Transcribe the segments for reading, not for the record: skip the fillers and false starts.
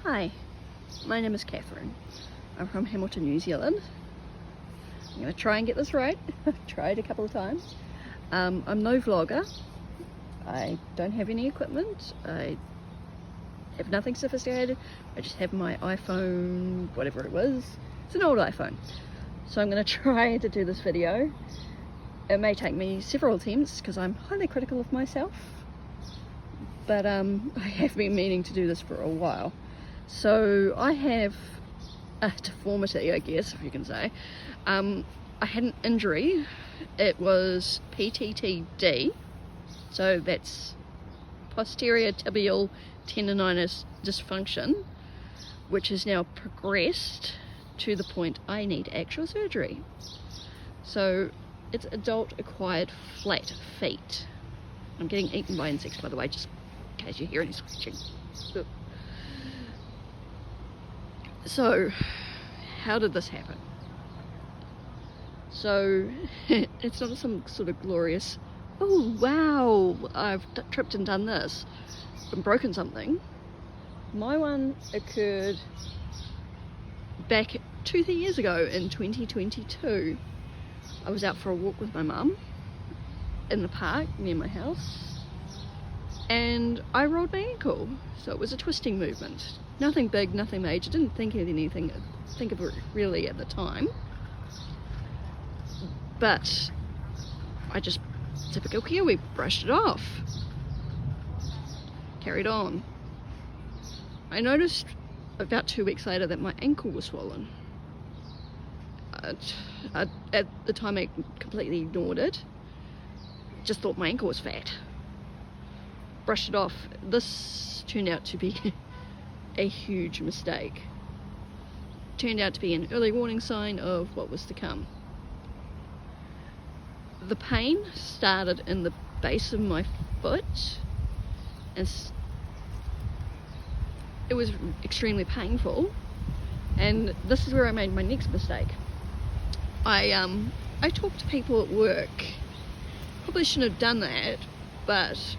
Hi, my name is Catherine. I'm from Hamilton, New Zealand. I'm going to try and get this right. I've tried a couple of times. I'm no vlogger. I don't have any equipment. I have nothing sophisticated. I just have my iPhone, whatever it was. It's an old iPhone. So I'm going to try to do this video. It may take me several attempts because I'm highly critical of myself. But I have been meaning to do this for a while. So I have a deformity, I guess, if you can say. I had an injury. It was PTTD. So that's posterior tibial tendonitis dysfunction, which has now progressed to the point I need actual surgery. So it's adult acquired flat feet. I'm getting eaten by insects, by the way, just in case you hear any scratching. So how did this happen? So it's not some sort of glorious, oh wow, I've tripped and done this and broken something. My one occurred back 2-3 years ago in 2022. I was out for a walk with my mum in the park near my house and I rolled my ankle. So it was a twisting movement. Nothing big, nothing major, didn't think of anything, think of it really at the time. But I just, typical Kiwi, brushed it off. Carried on. I noticed about 2 weeks later that my ankle was swollen. At the time I completely ignored it. Just thought my ankle was fat. Brushed it off. This turned out to be a huge mistake. Turned out to be an early warning sign of what was to come. The pain started in the base of my foot and it was extremely painful, and this is where I made my next mistake. I talked to people at work. Probably shouldn't have done that, but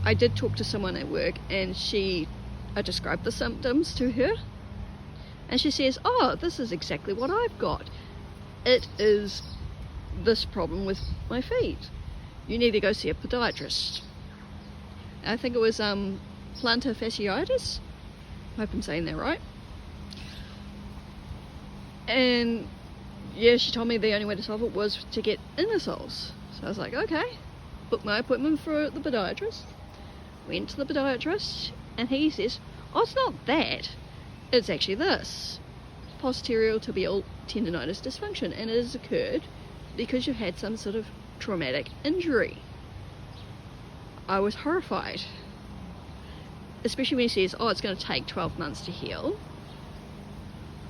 I did talk to someone at work and I described the symptoms to her and she says, oh, this is exactly what I've got. It is this problem with my feet. You need to go see a podiatrist. I think it was plantar fasciitis. I hope I'm saying that right. And yeah, she told me the only way to solve it was to get inner soles. So I was like, okay, booked my appointment for the podiatrist. Went to the podiatrist and he says, oh, it's not that, it's actually this, posterior tibial tendonitis dysfunction, and it has occurred because you've had some sort of traumatic injury. I was horrified, especially when he says, oh, it's going to take 12 months to heal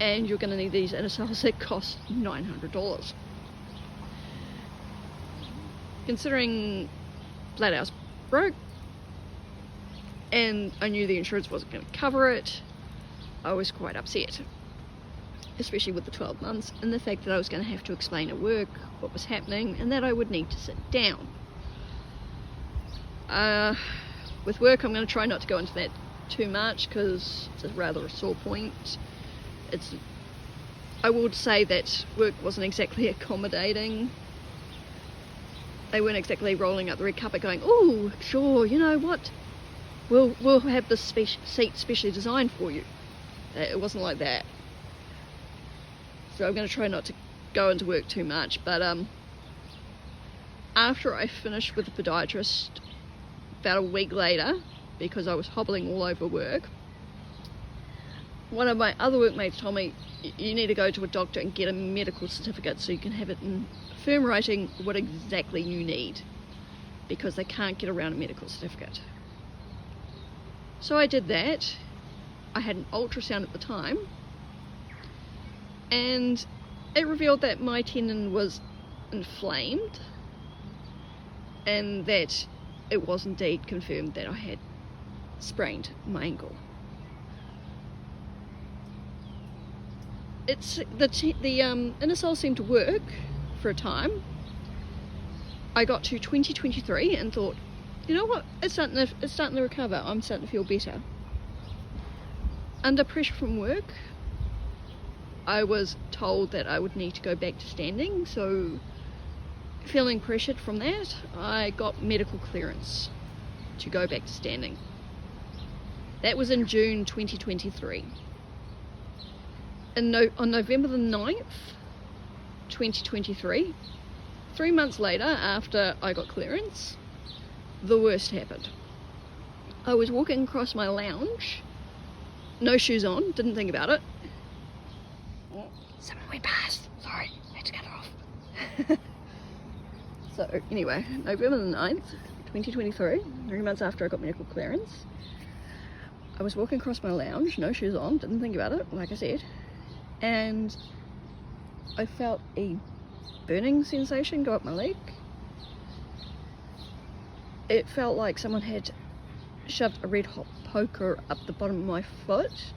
and you're going to need these inner soles that cost $900. Considering flat out broke and I knew the insurance wasn't going to cover it, I was quite upset, especially with the 12 months and the fact that I was going to have to explain at work what was happening and that I would need to sit down. With work, I'm going to try not to go into that too much because it's rather a sore point. I would say that work wasn't exactly accommodating. They weren't exactly rolling up the red carpet going, oh, sure, you know what, we'll have this seat specially designed for you. It wasn't like that. So I'm going to try not to go into work too much, but after I finished with the podiatrist about a week later, because I was hobbling all over work, one of my other workmates told me, you need to go to a doctor and get a medical certificate so you can have it in firm writing what exactly you need, because they can't get around a medical certificate. So I did that. I had an ultrasound at the time and it revealed that my tendon was inflamed and that it was indeed confirmed that I had sprained my ankle. The inner sole seemed to work for a time. I got to 2023 and thought, you know what, it's starting to recover, I'm starting to feel better. under pressure from work, I was told that I would need to go back to standing, so feeling pressured from that, I got medical clearance to go back to standing. That was in June 2023. On November the 9th, 2023, 3 months later after I got clearance, the worst happened. I was walking across my lounge, no shoes on, didn't think about it. Someone went past, sorry, had to cut it off. So anyway, November the 9th, 2023, 3 months after I got medical clearance, I was walking across my lounge, no shoes on, didn't think about it, like I said, and I felt a burning sensation go up my leg. It felt like someone had shoved a red hot poker up the bottom of my foot,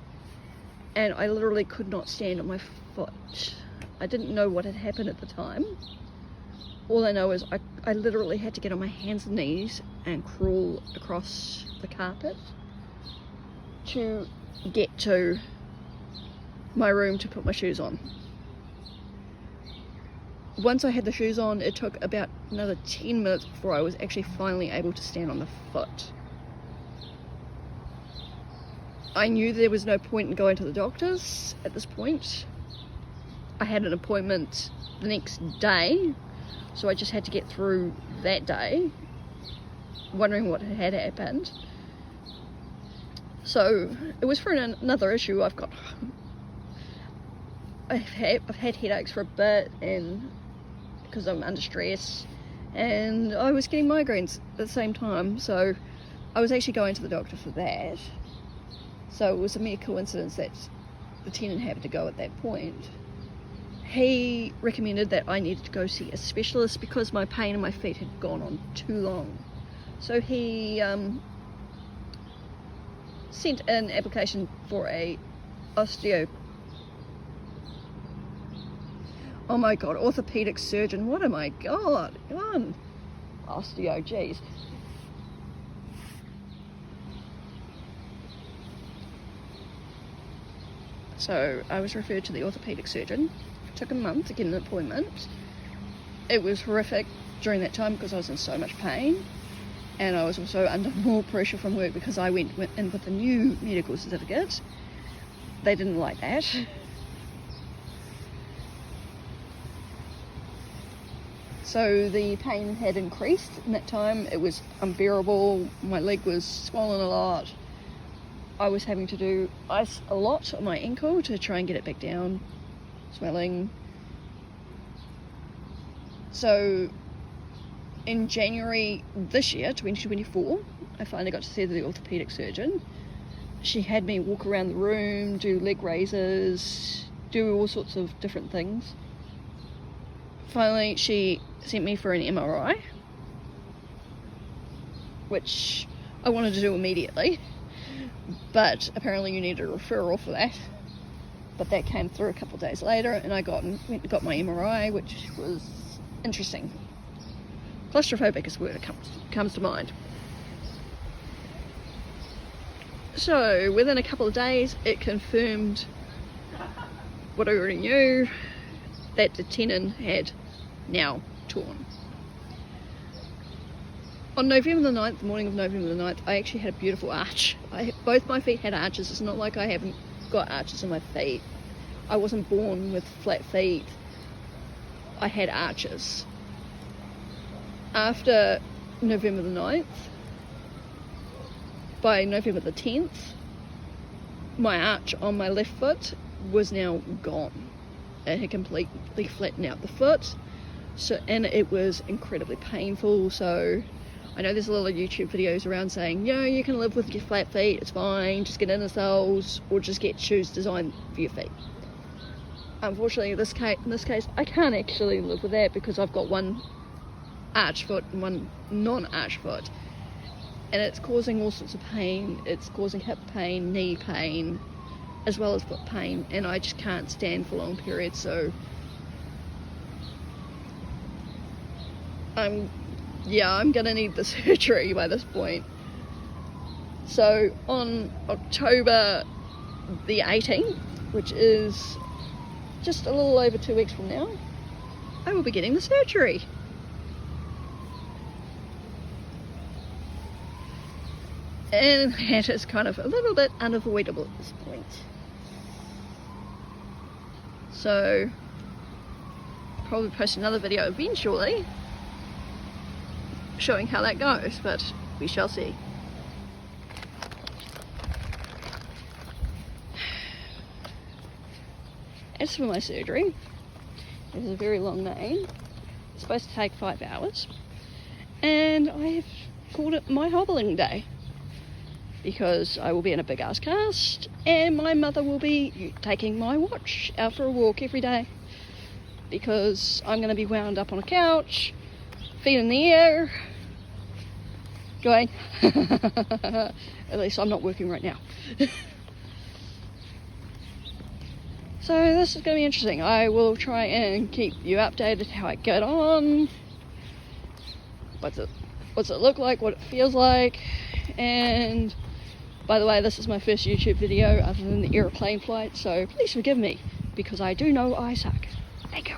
and I literally could not stand on my foot. I didn't know what had happened at the time. All I know is I literally had to get on my hands and knees and crawl across the carpet to get to my room to put my shoes on. Once I had the shoes on, it took about another 10 minutes before I was actually finally able to stand on the foot. I knew there was no point in going to the doctors at this point. I had an appointment the next day, so I just had to get through that day, wondering what had happened. So it was for another issue. I've had headaches for a bit, and because I'm under stress, and I was getting migraines at the same time, so I was actually going to the doctor for that. So it was a mere coincidence that the tendon happened to go at that point. He recommended that I needed to go see a specialist because my pain in my feet had gone on too long. So he sent an application for a orthopedic surgeon. What am I? God, come on. Osteo, geez. So I was referred to the orthopedic surgeon. It took a month to get an appointment. It was horrific during that time because I was in so much pain, and I was also under more pressure from work because I went in with a new medical certificate. They didn't like that. So the pain had increased in that time. It was unbearable. My leg was swollen a lot. I was having to do ice a lot on my ankle to try and get it back down, swelling. So in January this year, 2024, I finally got to see the orthopedic surgeon. She had me walk around the room, do leg raises, do all sorts of different things. Finally, she sent me for an MRI, which I wanted to do immediately, but apparently you need a referral for that. But that came through a couple of days later, and I got my MRI, which was interesting. Claustrophobic is the word that comes to mind. So within a couple of days, it confirmed what I already knew, that the tendon had now torn. On November the 9th, the morning of November the 9th, I actually had a beautiful arch. Both my feet had arches. It's not like I haven't got arches in my feet. I wasn't born with flat feet. I had arches. After November the 9th, by November the 10th, my arch on my left foot was now gone. It had completely flattened out the foot, and it was incredibly painful. So I know there's a lot of YouTube videos around saying, you can live with your flat feet, it's fine, just get inner soles or just get shoes designed for your feet. Unfortunately, in this case, I can't actually live with that because I've got one arch foot and one non-arch foot, and it's causing all sorts of pain. It's causing hip pain, knee pain, as well as foot pain, and I just can't stand for long periods. So I'm gonna need the surgery by this point. So on October the 18th, which is just a little over 2 weeks from now, I will be getting the surgery. And that is kind of a little bit unavoidable at this point. So, I'll probably post another video eventually showing how that goes, but we shall see. As for my surgery, it is a very long name. It's supposed to take 5 hours, and I have called it my hobbling day because I will be in a big ass cast and my mother will be taking my watch out for a walk every day because I'm going to be wound up on a couch, feet in the air, going, at least I'm not working right now. So this is going to be interesting. I will try and keep you updated how I get on, what's it look like, what it feels like. And by the way, this is my first YouTube video other than the airplane flight, so please forgive me because I do know I suck. Thank you.